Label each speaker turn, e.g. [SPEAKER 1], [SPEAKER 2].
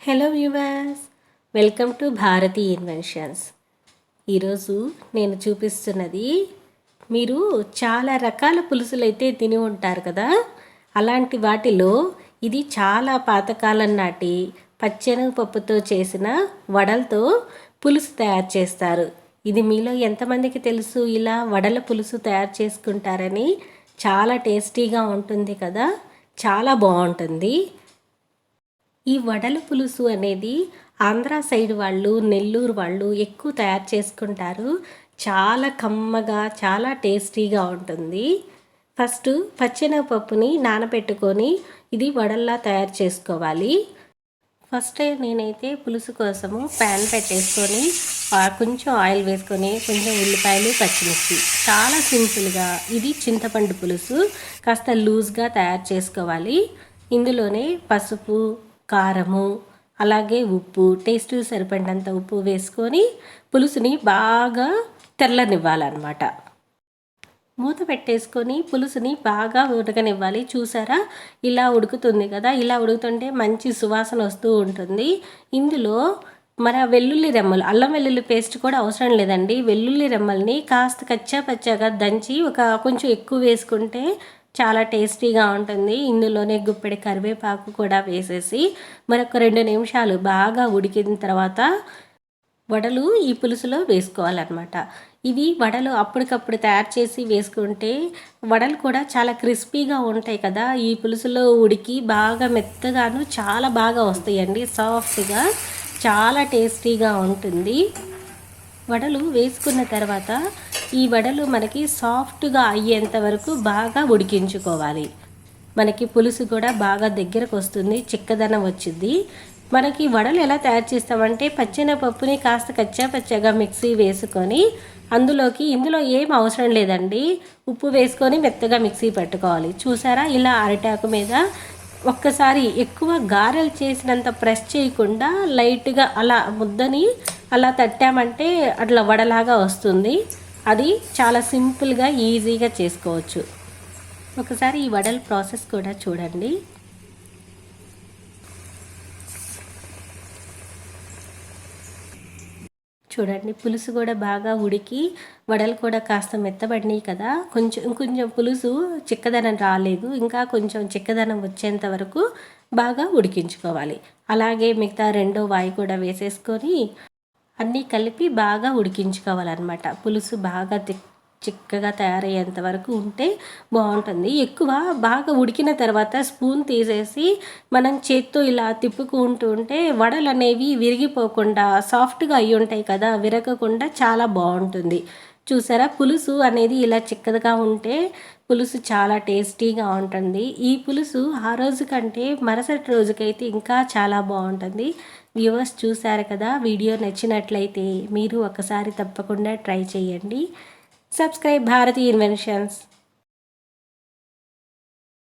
[SPEAKER 1] Hello viewers, welcome to Bharati inventions. ఈరోజు నేను చూపిస్తున్నది మీరు చాలా రకాల పులుసులు అయితే తిని ఉంటారు కదా. అలాంటి వాటిలో ఇది చాలా పాతకాలం నాటి పచ్చెనగపప్పుతో చేసిన వడలతో పులుసు తయారు చేస్తారు. ఇది మీలో ఎంతమందికి తెలుసు ఇలా వడల పులుసు తయారు చేసుకుంటారని? చాలా టేస్టీగా ఉంటుంది కదా, చాలా బాగుంటుంది. ఈ వడల పులుసు అనేది ఆంధ్ర సైడ్ వాళ్ళు, నెల్లూరు వాళ్ళు ఎక్కువ తయారు చేసుకుంటారు. చాలా కమ్మగా, చాలా టేస్టీగా ఉంటుంది. ఫస్ట్ పచ్చెనగపప్పుని నానబెట్టుకొని ఇది వడల్లా తయారు చేసుకోవాలి. ఫస్ట్ నేనైతే పులుసు కోసము ప్యాన్ పెట్టేసుకొని కొంచెం ఆయిల్ వేసుకొని కొంచెం ఉల్లిపాయలు, పచ్చిమిర్చి, చాలా సింపుల్గా ఇది చింతపండు పులుసు కాస్త లూజ్గా తయారు చేసుకోవాలి. ఇందులోనే పసుపు, కారము, అలాగే ఉప్పు, టేస్ట్ సరిపడినంత ఉప్పు వేసుకొని పులుసుని బాగా తెల్లనివ్వాలన్నమాట. మూత పెట్టేసుకొని పులుసుని బాగా ఉడకనివ్వాలి. చూసారా, ఇలా ఉడుకుతుంది కదా. ఇలా ఉడుకుతుంటే మంచి సువాసన వస్తూ ఉంటుంది. ఇందులో మన వెల్లుల్లి రెమ్మలు, అల్లం వెల్లుల్లి పేస్ట్ కూడా అవసరం లేదండి. వెల్లుల్లి రెమ్మల్ని కాస్త కచ్చా పచ్చాగా దంచి కొంచెం ఎక్కువ వేసుకుంటే చాలా టేస్టీగా ఉంటుంది. ఇందులోనే గుప్పెడి కరివేపాకు కూడా వేసేసి మరొక 2 నిమిషాలు బాగా ఉడికిన తర్వాత వడలు ఈ పులుసులో వేసుకోవాలన్నమాట. ఇవి వడలు అప్పటికప్పుడు తయారు చేసి వేసుకుంటే వడలు కూడా చాలా క్రిస్పీగా ఉంటాయి కదా. ఈ పులుసులో ఉడికి బాగా మెత్తగాను చాలా బాగా వస్తాయండి, సాఫ్ట్గా, చాలా టేస్టీగా ఉంటుంది. వడలు వేసుకున్న తర్వాత ఈ వడలు మనకి సాఫ్ట్గా అయ్యేంత వరకు బాగా ఉడికించుకోవాలి. మనకి పులుసు కూడా బాగా దగ్గరకు వస్తుంది, చిక్కదనం వచ్చింది. మనకి వడలు ఎలా తయారు చేస్తామంటే పచ్చెనగపప్పుని కాస్త కచ్చా పచ్చగా మిక్సీ వేసుకొని ఇందులో ఏం అవసరం లేదండి, ఉప్పు వేసుకొని మెత్తగా మిక్సీ పెట్టుకోవాలి. చూసారా, ఇలా అరిటాకు మీద ఒక్కసారి ఎక్కువ గారెలు చేసినంత ప్రెస్ చేయకుండా లైట్గా అలా ముద్దని అలా తట్టామంటే అట్లా వడలాగా వస్తుంది. అది చాలా సింపుల్గా, ఈజీగా చేసుకోవచ్చు. ఒకసారి ఈ వడల ప్రాసెస్ కూడా చూడండి. చూడండి, పులుసు కూడా బాగా ఉడికి వడలు కూడా కాస్త మెత్తబడినాయి కదా. కొంచెం పులుసు చిక్కదనం రాలేదు, ఇంకా కొంచెం చిక్కదనం వచ్చేంత వరకు బాగా ఉడికించుకోవాలి. అలాగే మిగతా రెండో వాయి కూడా వేసేసుకొని అన్నీ కలిపి బాగా ఉడికించుకోవాలన్నమాట. పులుసు బాగా చిక్కగా తయారయ్యేంత వరకు ఉంటే బాగుంటుంది. ఎక్కువ బాగా ఉడికిన తర్వాత స్పూన్ తీసేసి మనం చేత్తో ఇలా తిప్పుకుంటూ ఉంటే వడలు అనేవి విరిగిపోకుండా సాఫ్ట్గా అయి ఉంటాయి కదా, విరగకుండా చాలా బాగుంటుంది. చూసారా, పులుసు అనేది ఇలా చిక్కగా ఉంటే పులుసు చాలా టేస్టీగా ఉంటుంది. ఈ పులుసు ఆ రోజు కంటే మరుసటి రోజుకైతే ఇంకా చాలా బాగుంటుంది. వ్యూవర్స్ చూసారు కదా, వీడియో నచ్చినట్లయితే మీరు ఒకసారి తప్పకుండా ట్రై చేయండి. Subscribe Bharati inventions.